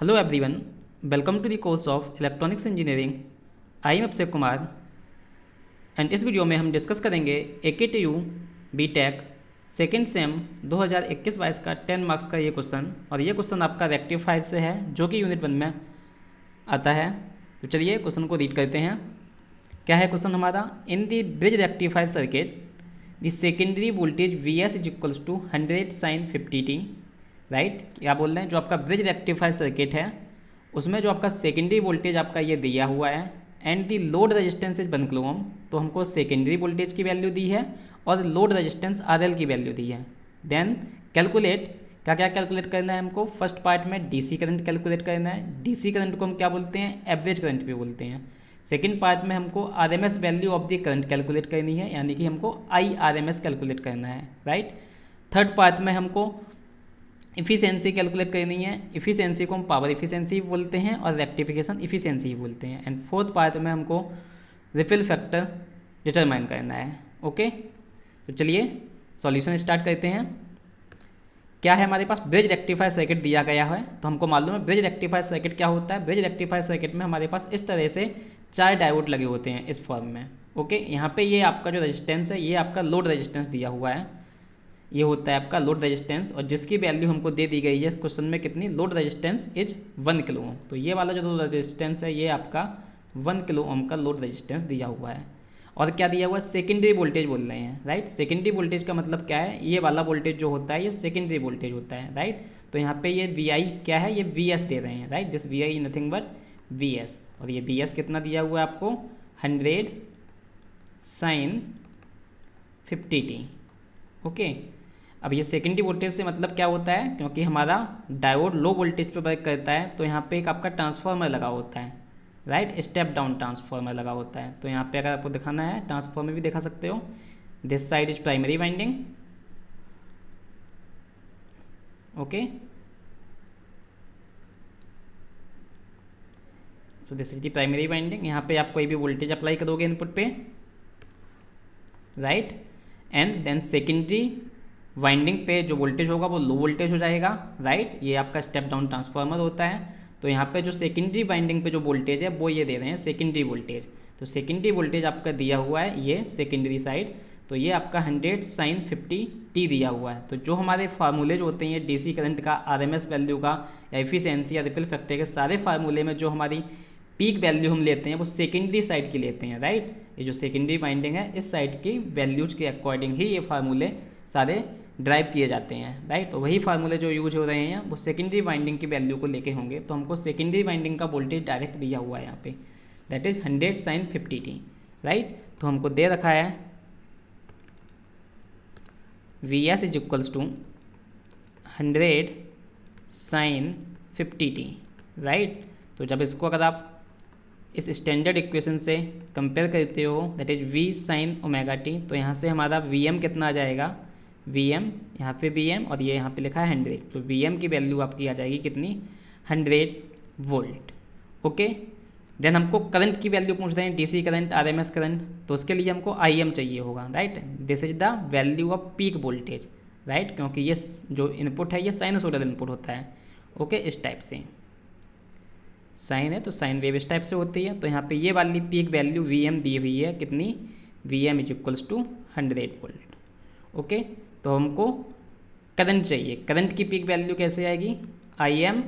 Hello everyone, welcome to the course of Electronics Engineering. I am Akshay Kumar and इस video में हम discuss करेंगे AKTU BTech second same 2021-22 का 10 marks का ये क्वेश्चन। और ये क्वेश्चन आपका रेक्टिफायर से है जो कि यूनिट 1 में आता है। तो चलिए क्वेश्चन को रीड करते हैं। क्या है क्वेश्चन हमारा? In the bridge rectifier circuit the secondary voltage Vs is equals to 100 sin 50t। Right, क्या बोल रहे हैं? जो आपका ब्रिज रेक्टिफायर सर्किट है उसमें जो आपका सेकेंडरी वोल्टेज आपका ये दिया हुआ है and the load resistance is 1 kilo ohm. तो हमको सेकेंडरी वोल्टेज की वैल्यू दी है और लोड रेजिस्टेंस RL की वैल्यू दी है। देन कैलकुलेट, क्या क्या कैलकुलेट करना है हमको? फर्स्ट पार्ट में डीसी करंट कैलकुलेट करना है। डीसी करंट को हम क्या बोलते हैं? एवरेज करंट भी बोलते हैं। सेकेंड पार्ट में हमको RMS value of the current calculate करनी है, यानी कि हमको IRMS कैलकुलेट करना है। राइट। थर्ड पार्ट में हमको इफ़िशेंसी कैलकुलेट करनी है। इफ़िशेंसी को हम पावर इफ़िशेंसी बोलते हैं और रेक्टिफिकेशन इफ़िशेंसी बोलते हैं। एंड फोर्थ पार्ट में हमको रिफिल फैक्टर डिटरमाइन करना है। ओके, तो चलिए सॉल्यूशन स्टार्ट करते हैं। क्या है हमारे पास? ब्रिज रेक्टिफायर सर्किट दिया गया है। तो हमको मालूम है ब्रिज रेक्टिफायर सर्किट क्या होता है। ब्रिज रेक्टिफायर सर्किट में हमारे पास इस तरह से 4 डायोड लगे होते हैं इस फॉर्म में। ओके, यहाँ पे ये आपका जो रेजिस्टेंस है ये आपका लोड रेजिस्टेंस दिया हुआ है। ये होता है आपका लोड रेजिस्टेंस और जिसकी वैल्यू हमको दे दी गई है क्वेश्चन में कितनी? Load resistance is 1 kilo ohm. तो ये वाला जो लोड रेजिस्टेंस है ये आपका 1 किलो ओम का लोड रेजिस्टेंस दिया हुआ है। और क्या दिया हुआ है? सेकेंडरी वोल्टेज बोल रहे हैं। राइट, सेकेंडरी वोल्टेज का मतलब क्या है? ये वाला वोल्टेज जो होता है ये सेकेंडरी वोल्टेज होता है। राइट, तो यहाँ पे ये VI क्या है? ये VS दे रहे हैं। Right, this VI is nothing but VS। और ये VS कितना दिया हुआ है आपको? 100 sin 50t। ओके, अब ये सेकेंडरी वोल्टेज से मतलब क्या होता है? क्योंकि हमारा डायोड लो वोल्टेज पे वर्क करता है तो यहाँ पे एक आपका ट्रांसफार्मर लगा होता है। राइट, स्टेप डाउन ट्रांसफार्मर लगा होता है। तो यहाँ पे अगर आपको दिखाना है ट्रांसफार्मर भी दिखा सकते हो। This side is primary winding. Okay, so this is the primary winding. यहाँ पे आप कोई भी वोल्टेज अप्लाई करोगे इनपुट पे। Right, and then secondary winding पे जो वोल्टेज होगा वो लो वोल्टेज हो जाएगा। राइट, ये आपका स्टेप डाउन ट्रांसफार्मर होता है। तो यहाँ पे जो सेकेंडरी वाइंडिंग पे जो वोल्टेज है वो ये दे रहे हैं सेकेंडरी वोल्टेज। तो सेकेंडरी वोल्टेज आपका दिया हुआ है ये सेकेंडरी साइड। तो ये आपका 100 sin 50t दिया हुआ है। तो जो हमारे फार्मूले जो होते हैं डीसी करंट का, RMS वैल्यू का, या एफिशिएंसी या रिपल फैक्टर के सारे फार्मूले में जो हमारी पीक वैल्यू हम लेते हैं वो सेकेंडरी साइड की लेते हैं। राइट, ये जो सेकेंडरी वाइंडिंग है इस साइड की वैल्यूज के अकॉर्डिंग ही ये फार्मूले सारे ड्राइव किए जाते हैं। राइट, तो वही फार्मूले जो यूज हो रहे हैं वो सेकेंडरी वाइंडिंग की वैल्यू को लेके होंगे। तो हमको सेकेंडरी वाइंडिंग का वोल्टेज डायरेक्ट दिया हुआ है यहाँ पे, that is 100 sin 50t। Right, तो हमको दे रखा है Vs is equals to 100 sin 50t। Right, तो जब इसको अगर आप इस स्टैंडर्ड इक्वेशन से कंपेयर करते हो that is V sin ωt, तो यहाँ से हमारा Vm कितना आ जाएगा? Vm, यहाँ पे Vm और ये यहाँ पे लिखा है 100। तो Vm की वैल्यू आपकी आ जाएगी कितनी? 100 वोल्ट। ओके, देन हमको करंट की वैल्यू पूछ रहे हैं, डीसी करंट, RMS करंट। तो उसके लिए हमको IM चाहिए होगा। Right, this is the value off peak voltage. Right, क्योंकि ये जो इनपुट है ये साइनसोइडल इनपुट होता है। ओके, इस टाइप से साइन है तो साइन वेव इस टाइप से होती है। तो यहाँ पे ये वाली पीक वैल्यू Vm दी हुई है कितनी? Vm is equals to 100 volt. Okay, तो हमको करंट चाहिए। करंट की पीक वैल्यू कैसे आएगी? IM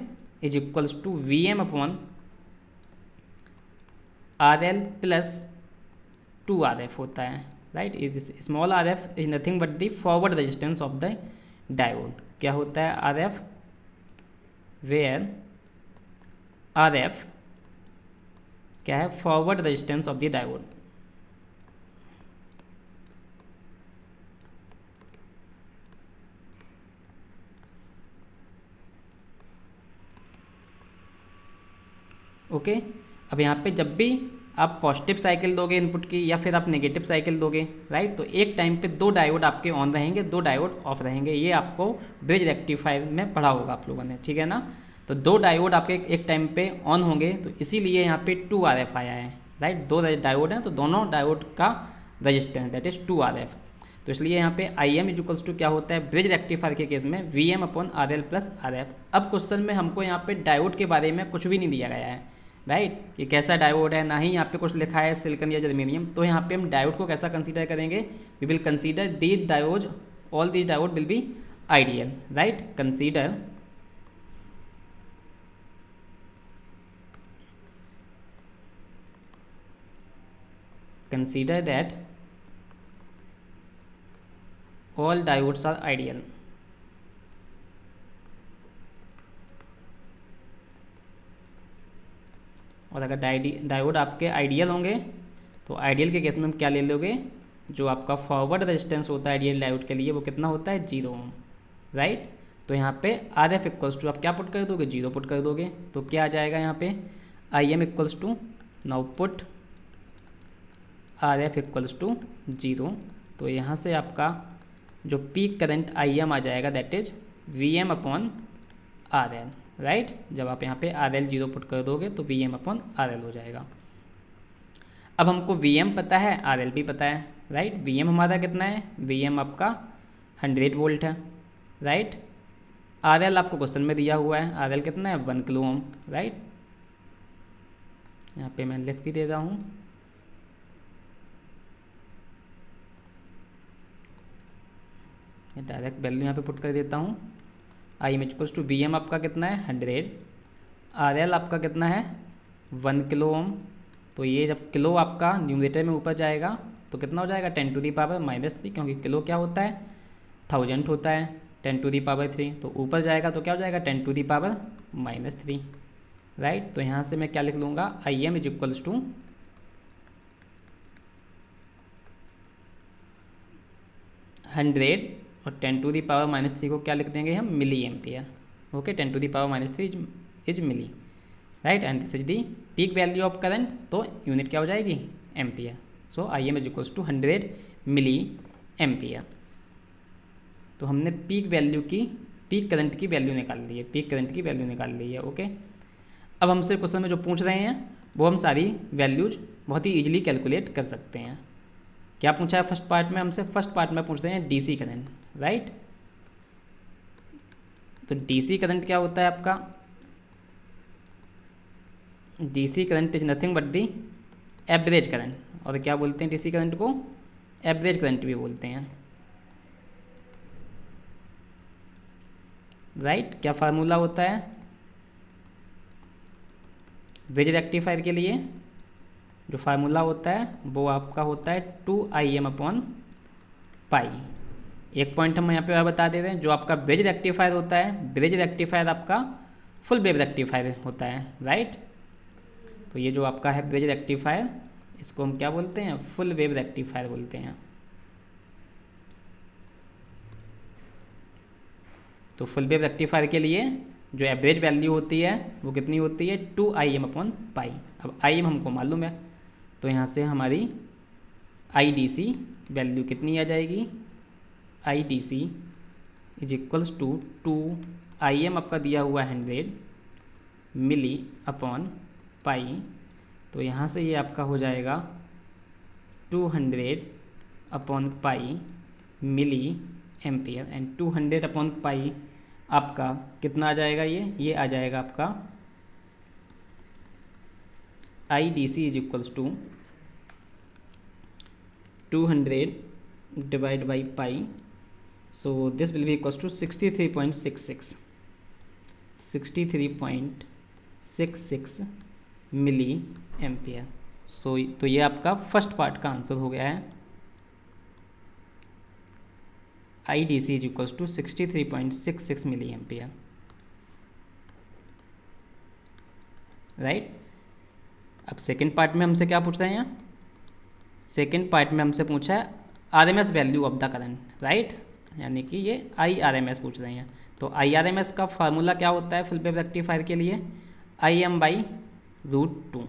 is equals to VM upon RL plus 2RF होता है। Right, small RF is nothing but the forward resistance of the diode. क्या होता है? RF, वेयर RF क्या है? Forward resistance of the diode. Okay, अब यहाँ पे जब भी आप पॉजिटिव साइकिल दोगे इनपुट की या फिर आप नेगेटिव साइकिल दोगे, राइट, तो एक टाइम पे 2 डायोड आपके ऑन रहेंगे, 2 डायोड ऑफ रहेंगे। ये आपको ब्रिज रेक्टिफायर में पढ़ा होगा आप लोगों ने, ठीक है ना। तो 2 डायोड आपके एक टाइम पे ऑन होंगे, तो इसीलिए यहाँ पे 2RF आया है। राइट, 2 डायोड हैं तो दोनों डायोड का रजिस्टेंस दैट इज 2RF। तो तो इसलिए यहाँ पे आई एम इक्वल्स टू क्या होता है ब्रिज रेक्टिफायर के केस में V M upon R L plus R F. अब क्वेश्चन में हमको यहाँ पे डायोड के बारे में कुछ भी नहीं दिया गया है, राइट, कि कैसा डायोड है, ना ही यहाँ पे कुछ लिखा है सिलिकॉन या जर्मेनियम। तो यहाँ पे हम डायोड को कैसा कंसीडर करेंगे, we will consider the diode, all these diode will be ideal, right. consider that all diodes are ideal। और अगर डायोड आपके आइडियल होंगे तो आइडियल के केस में हम क्या ले लोगे, जो आपका फॉरवर्ड रेजिस्टेंस होता है आइडियल डायोड के लिए वो कितना होता है 0 ओम, राइट। तो यहाँ पे आर एफ इक्वल्स टू आप क्या पुट कर दोगे 0 पुट कर दोगे, तो क्या आ जाएगा यहाँ पे I M equals to, now put R F equals to 0। तो यहाँ से आपका जो पीक करंट आई एम आ जाएगा that is V M upon R L, right. जब आप यहाँ पे आर एल 0 पुट कर दोगे तो V M upon R L हो जाएगा। अब हमको वी एम पता है, आर एल भी पता है, राइट। वी एम हमारा कितना है, वी एम आपका 100 वोल्ट है, राइट। आर एल आपको क्वेश्चन में दिया हुआ है, आर एल कितना है 1 किलो ओम, राइट। यहाँ पे मैं लिख भी दे रहा हूँ, डायरेक्ट वैल्यू यहाँ पे पुट कर देता हूँ। I M equals to V M आपका कितना है 100, आर एल आपका कितना है 1 किलो ओम। तो ये जब किलो आपका न्यूमरेटर में ऊपर जाएगा तो कितना हो जाएगा 10 टू दी पावर -3, क्योंकि किलो क्या होता है 1000 होता है, 10 टू दी पावर 3, तो ऊपर जाएगा तो क्या हो जाएगा 10 टू दी पावर -3, राइट। तो यहाँ से मैं क्या लिख लूँगा आई एम इक्वल्स टू 100 और 10 टू दी पावर -3 को क्या लिख देंगे हम milli ampere, okay. 10 to the power -3 is milli, right. And this is the peak value of current, तो यूनिट क्या हो जाएगी ampere. So I M equals to 100 milli ampere. तो हमने पीक वैल्यू की, पीक करंट की वैल्यू निकाल ली है, पीक करंट की वैल्यू निकाल ली है, ओके। अब हमसे क्वेश्चन में जो पूछ रहे हैं वो हम सारी वैल्यूज बहुत ही ईजिली कैलकुलेट कर सकते हैं। क्या पूछा है फर्स्ट पार्ट में हमसे, फर्स्ट पार्ट में पूछ रहे हैं डीसी करंट, राइट। तो डीसी करंट क्या होता है आपका, DC current is nothing but the average current, और क्या बोलते हैं डीसी करंट को, एवरेज करंट भी बोलते हैं, राइट। क्या फार्मूला होता है ब्रिज रेक्टिफायर के लिए, जो फार्मूला होता है वो आपका होता है 2IM अपॉन पाई। एक पॉइंट हम यहाँ पे और बता दे रहे हैं, जो आपका ब्रिज रेक्टिफायर होता है, ब्रिज रेक्टिफायर आपका फुल वेव रेक्टिफायर होता है, राइट। तो ये जो आपका है ब्रिज रेक्टिफायर, इसको हम क्या बोलते हैं फुल वेव रेक्टिफायर बोलते हैं। तो फुल वेव रेक्टिफायर के लिए जो एवरेज वैल्यू होती है वो कितनी होती है 2IM अपॉन पाई। अब IM हमको मालूम है, तो यहाँ से हमारी IDC वैल्यू कितनी आ जाएगी, IDC is equals to 2IM आपका दिया हुआ 100 मिली अपॉन पाई। तो यहाँ से ये आपका हो जाएगा 200 upon pi milli ampere, and 200 upon pi आपका कितना आ जाएगा, ये आ जाएगा आपका IDC is equals to 200 divide by pi, so this will be equals to 63.66 milli ampere. So तो ये आपका फर्स्ट पार्ट का आंसर हो गया है, IDC is equals to 63.66 milli ampere, right. अब सेकेंड पार्ट में हमसे क्या पूछ रहे हैं, सेकेंड पार्ट में हमसे पूछा है RMS value of the current, right, यानी कि ये IRMS पूछ रहे हैं। तो IRMS का फार्मूला क्या होता है फुल वेव रेक्टिफायर के लिए, IM/√2,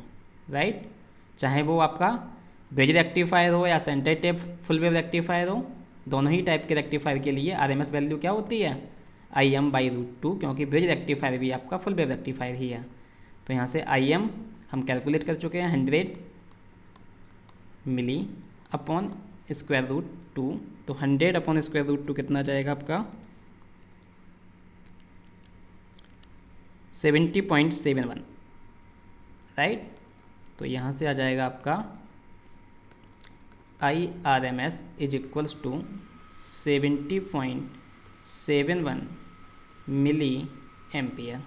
राइट। चाहे वो आपका ब्रिज रेक्टिफायर हो या centre tap full wave rectifier हो, दोनों ही टाइप के रेक्टिफायर के लिए RMS वैल्यू क्या होती है IM/√2, क्योंकि ब्रिज रेक्टिफायर भी आपका फुल वेव रेक्टिफायर ही है। तो यहाँ से IM हम कैलकुलेट कर चुके हैं 100 मिली अपॉन स्क्वायर रूट 2, तो 100 अपॉन स्क्वायर रूट 2 कितना जाएगा आपका 70.71, राइट। तो यहाँ से आ जाएगा आपका IRMS is equals to 70.71 milli ampere.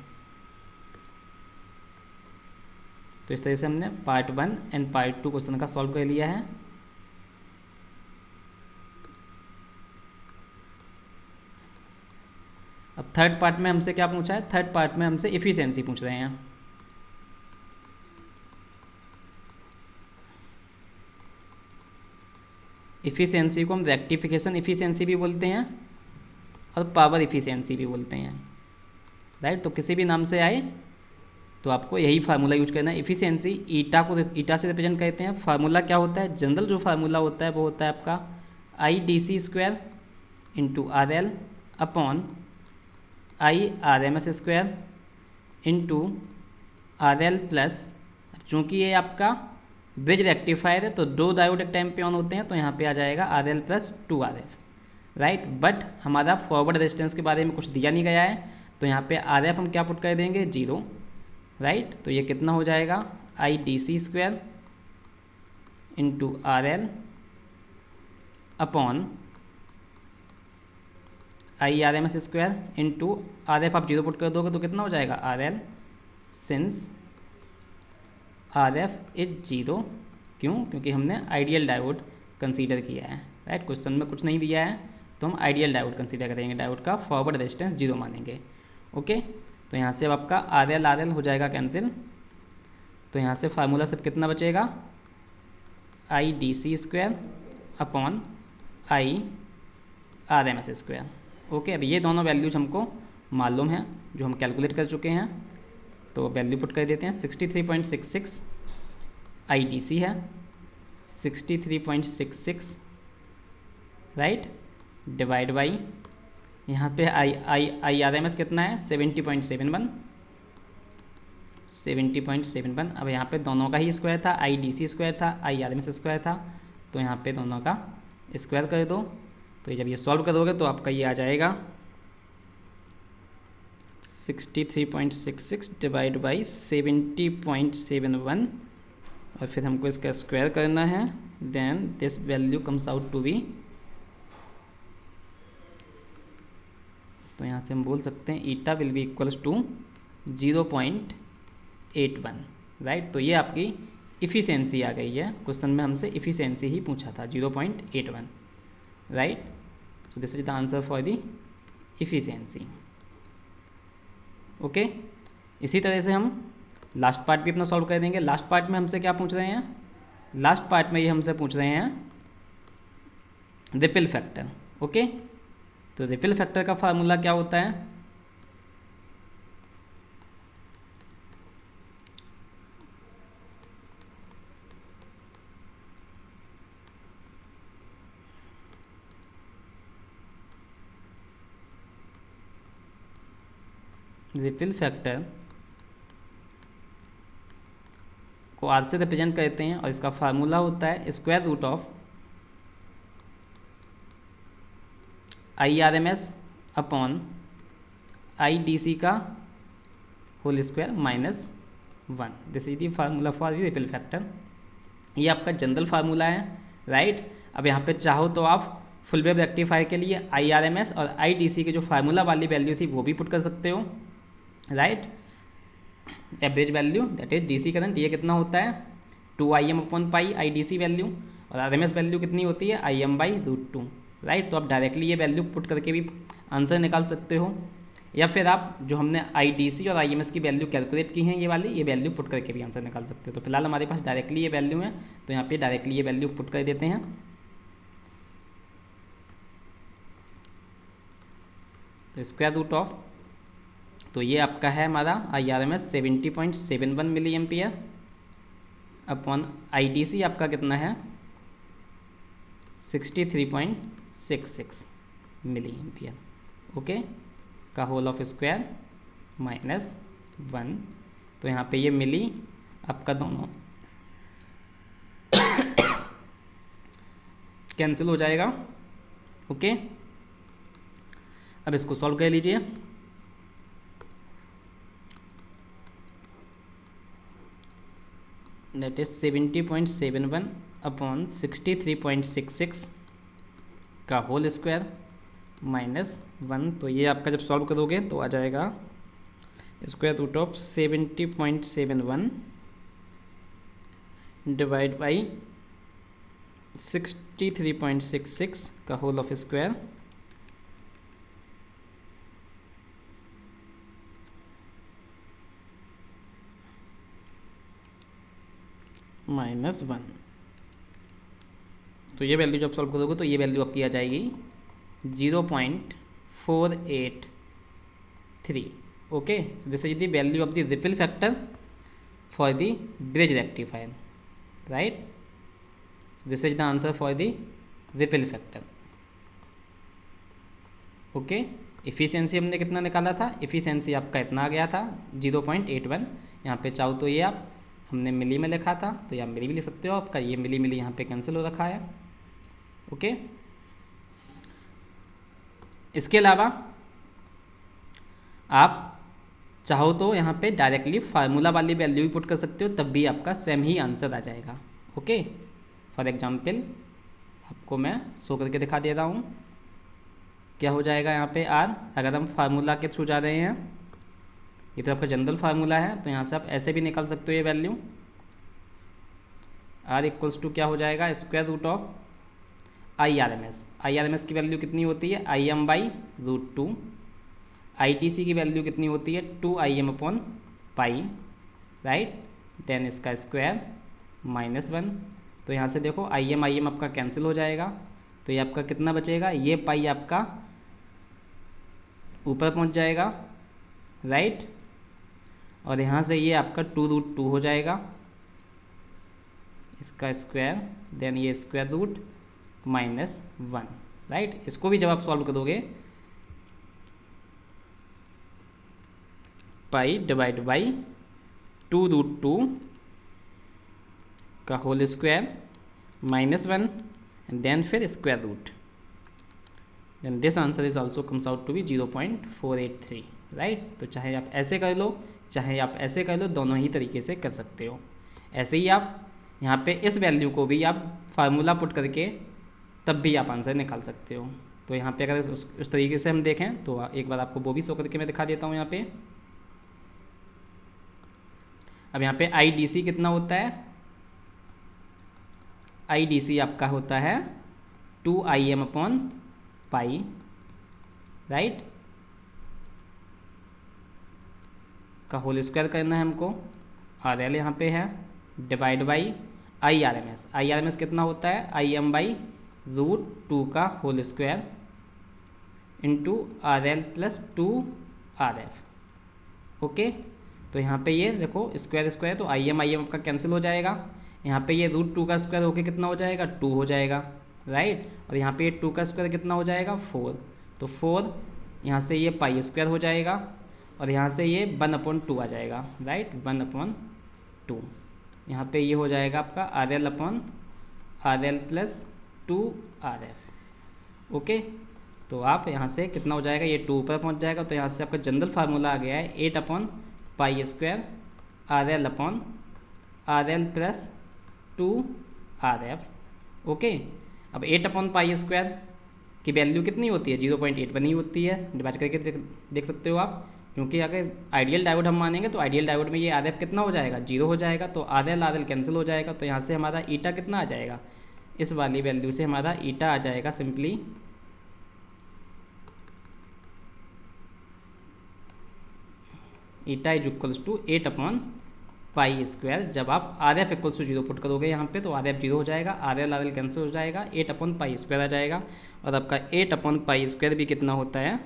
तो इस तरह से हमने पार्ट 1 एंड पार्ट 2 क्वेश्चन का सॉल्व कर लिया है। अब थर्ड पार्ट में हमसे क्या पूछा है, थर्ड पार्ट में हमसे इफ़िशियंसी पूछ रहे हैं। इफ़िशियंसी को हम रेक्टिफिकेशन इफ़िशियंसी भी बोलते हैं और पावर इफ़िशियंसी भी बोलते हैं, राइट। तो किसी भी नाम से आए तो आपको यही फार्मूला यूज करना है। इफ़िशियंसी ईटा को ईटा से रिप्रेजेंट करते हैं। फार्मूला क्या होता है, जनरल जो फार्मूला होता है वो होता है आपका IDC² into RL upon IRMS square into RL plus, चूँकि ये आपका ब्रिज रेक्टिफायर है तो 2 डायोड एक टाइम पे ऑन होते हैं, तो यहाँ पे आ जाएगा RL plus 2RF, right. But हमारा फॉरवर्ड रेजिस्टेंस के बारे में कुछ दिया नहीं गया है, तो यहाँ पे RF हम क्या पुट कर देंगे 0, राइट। तो ये कितना हो जाएगा IDC² into RL upon IRMS square into RF आप 0 पुट कर दोगे तो कितना हो जाएगा RL सिंस RF इज 0। क्यों, क्योंकि हमने आइडियल डायोड कंसीडर किया है, राइट। क्वेश्चन में कुछ नहीं दिया है तो हम आइडियल डायोड कंसीडर करेंगे, डायोड का फॉरवर्ड रेजिस्टेंस 0 मानेंगे, ओके। तो यहाँ से अब आपका RL हो जाएगा कैंसिल, तो यहाँ से फार्मूला सब कितना बचेगा IDC² upon IRMS square, okay. अब ये दोनों वैल्यूज हमको मालूम है जो हम कैलकुलेट कर चुके हैं, तो वैल्यू पुट कर देते हैं। 63.66 IDC है, 63.66, राइट, डिवाइड बाई यहाँ पे IRMS कितना है 70.71, 70.71। अब यहाँ पे दोनों का ही स्क्वायर था, IDC स्क्वायर था, IRMS स्क्वायर था, तो यहाँ पे दोनों का स्क्वायर कर दो। तो जब ये सॉल्व करोगे तो आपका ये आ जाएगा 63.66 डिवाइड बाई 70.71, और फिर हमको इसका स्क्वायर करना है, then this value comes out to be, तो यहाँ से हम बोल सकते हैं eta will be equals to 0.81, right. तो ये आपकी इफ़िशियंसी आ गई है, क्वेश्चन में हमसे इफ़िशियंसी ही पूछा था 0.81, right. So this is the answer for the efficiency, okay. इसी तरह से हम लास्ट पार्ट भी अपना सॉल्व कर देंगे। लास्ट पार्ट में हमसे क्या पूछ रहे हैं, लास्ट पार्ट में ये हमसे पूछ रहे हैं रिपल फैक्टर, ओके। तो रिपल फैक्टर का फार्मूला क्या होता है, रिपल फैक्टर को R से रिप्रेजेंट करते हैं और इसका फार्मूला होता है square root of IRMS upon IDC का whole square minus 1। This is the formula for the ripple factor. ये आपका जनरल फार्मूला है, राइट। अब यहाँ पे चाहो तो आप फुल वेव रेक्टिफायर के लिए IRMS और IDC के जो फार्मूला वाली वैल्यू थी वो भी पुट कर सकते हो, right. Average value that is DC current, ये कितना होता है 2Im upon pi IDC value, और RMS वैल्यू कितनी होती है Im/√2, राइट। तो आप डायरेक्टली ये वैल्यू पुट करके भी आंसर निकाल सकते हो, या फिर आप जो हमने IDC और IMS की वैल्यू कैलकुलेट की हैं ये वाली, ये वैल्यू पुट करके भी आंसर निकाल सकते हो। तो फिलहाल हमारे पास डायरेक्टली ये वैल्यू है, तो यहाँ पे डायरेक्टली ये वैल्यू पुट कर देते हैं। तो स्क्वायर रूट ऑफ, तो ये आपका है हमारा IRMS 70.71 milli ampere upon IDC आपका कितना है 63.66 मिली एम्पियर, ओके, का होल ऑफ स्क्वायर माइनस 1। तो यहाँ पे ये मिली आपका दोनों कैंसिल हो जाएगा। ओके, अब इसको सॉल्व कर लीजिए। दैट इज 70.71 अपॉन 63.66 का होल स्क्वायर -1। तो ये आपका जब सॉल्व करोगे तो आ जाएगा square root of 70.71 divide by 63.66 का होल ऑफ स्क्वायर -1। तो ये वैल्यू जब सॉल्व करोगे तो ये वैल्यू आपकी आ जाएगी 0.483। Okay, so this is the value of the ripple factor for the bridge rectifier, right. This is the answer for the ripple factor. Okay, efficiency हमने कितना निकाला था? इफ़िशियंसी आपका इतना आ गया था 0.81। यहाँ पे चाहो तो ये आप हमने मिली में लिखा था तो आप मिली भी लिख सकते हो, आपका ये मिली मिली यहाँ पे कैंसिल हो रखा है। ओके, इसके अलावा आप चाहो तो यहाँ पे डायरेक्टली फार्मूला वाली वैल्यू भी पुट कर सकते हो, तब भी आपका सेम ही आंसर आ जाएगा। ओके, फॉर एग्जांपल आपको मैं शो करके दिखा दे रहा हूँ क्या हो जाएगा यहाँ पे आर। अगर हम फार्मूला के थ्रू जा रहे हैं, ये तो आपका जनरल फार्मूला है, तो यहाँ से आप ऐसे भी निकाल सकते हो ये वैल्यू। आर इक्वल्स टू क्या हो जाएगा? Square root of I R M S. I R M S की वैल्यू कितनी होती है? I M by root 2। I T C की वैल्यू कितनी होती है? 2 I M upon pi, right. Then इसका स्क्वायर -1। तो यहाँ से देखो आई एम आपका कैंसिल हो जाएगा, तो ये आपका कितना बचेगा? ये पाई आपका ऊपर पहुँच जाएगा, राइट। और यहाँ से ये आपका 2√2 हो जाएगा, इसका स्क्वायर, देन ये स्क्वायर रूट -1, राइट। इसको भी जब आप सॉल्व करोगे पाई डिवाइड बाई 2√2 का होल स्क्वायर -1 एंड देन फिर square root, then this answer is also comes out to be 0.483, right. तो चाहे आप ऐसे कर लो चाहे आप ऐसे कर लो, दोनों ही तरीके से कर सकते हो। ऐसे ही आप यहाँ पे इस वैल्यू को भी आप फार्मूला पुट करके तब भी आप आंसर निकाल सकते हो। तो यहाँ पे अगर उस तरीके से हम देखें तो एक बार आपको वो भी शो करके मैं दिखा देता हूँ यहाँ पे। अब यहाँ पे आई डी सी कितना होता है? आई डी सी आपका होता है 2 I M upon pi, right, का होल स्क्वायर करना है हमको। आर एल यहाँ पे है divide by I R M S. I R M S कितना होता है? आई एम बाई रूट 2 का whole square into R L plus 2 R F. Okay, तो यहाँ पे ये देखो स्क्वायर स्क्वायर, तो आई एम आपका कैंसिल हो जाएगा। यहाँ पे ये √2 का स्क्वायर होके कितना हो जाएगा? 2 हो जाएगा, राइट। और यहाँ पे ये 2 का स्क्वायर कितना हो जाएगा? 4। तो 4 यहाँ से ये पाई स्क्वायर हो जाएगा और यहाँ से ये 1/2 आ जाएगा, राइट, 1/2। यहाँ पे ये हो जाएगा आपका are L upon R L plus 2 R F. Okay, तो आप यहाँ से कितना हो जाएगा? ये 2 ऊपर पहुँच जाएगा, तो यहाँ से आपका जनरल फार्मूला आ गया है 8/पाई² R L upon R L plus 2 R F. Okay, अब 8/पाई² की वैल्यू कितनी होती है? 0.81 ही होती है। डिवाइड करके देख सकते हो आप, क्योंकि अगर आइडियल डायोड हम मानेंगे तो आइडियल डायोड में ये आर एफ कितना हो जाएगा? 0 हो जाएगा, तो आर एल कैंसिल हो जाएगा। तो यहाँ से हमारा ईटा कितना आ जाएगा? इस वाली वैल्यू से हमारा ईटा आ जाएगा simply eta is equals to 8/पाई²। जब आप R F equals to 0 put करोगे यहाँ पे तो आर एफ 0 हो जाएगा, आर एल कैंसिल हो जाएगा, 8/पाई² आ जाएगा। और आपका 8/पाई² भी कितना होता है?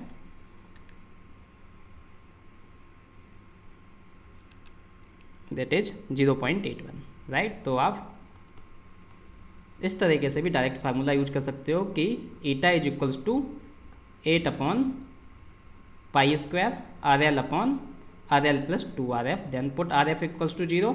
That is 0.81, right. तो आप इस तरीके से भी डायरेक्ट फार्मूला यूज कर सकते हो कि ईटा इज इक्वल्स टू 8/पाई² R L upon R L plus 2 R F, then put R F equals to 0,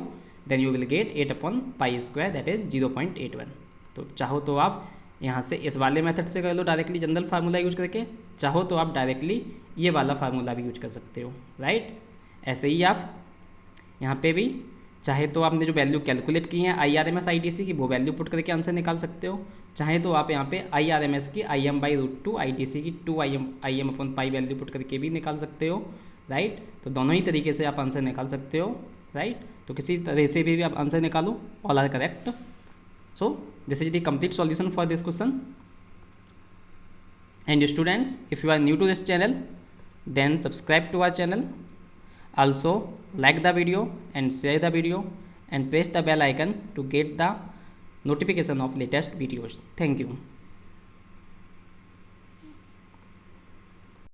then you will get 8/पाई², दैट इज 0.81। तो चाहो तो आप यहाँ से इस वाले मेथड से कर लो डायरेक्टली जनरल फार्मूला यूज करके, चाहो तो आप डायरेक्टली ये वाला फार्मूला भी यूज कर सकते हो, राइट। ऐसे ही आप यहाँ पे भी चाहे तो आपने जो वैल्यू कैलकुलेट की है IRMS ITC की वो वैल्यू पुट करके आंसर निकाल सकते हो, चाहे तो आप यहाँ पे IRMS की IM/√2 ITC की 2IM/π वैल्यू पुट करके भी निकाल सकते हो, राइट। तो दोनों ही तरीके से आप आंसर निकाल सकते हो, राइट। तो किसी तरह से भी आप आंसर निकालो, all are correct. So this is the complete solution for this question. And students, if you are new to this channel, then subscribe to our channel. Also like the video and share the video and press the bell icon to get the notification of latest videos. Thank you.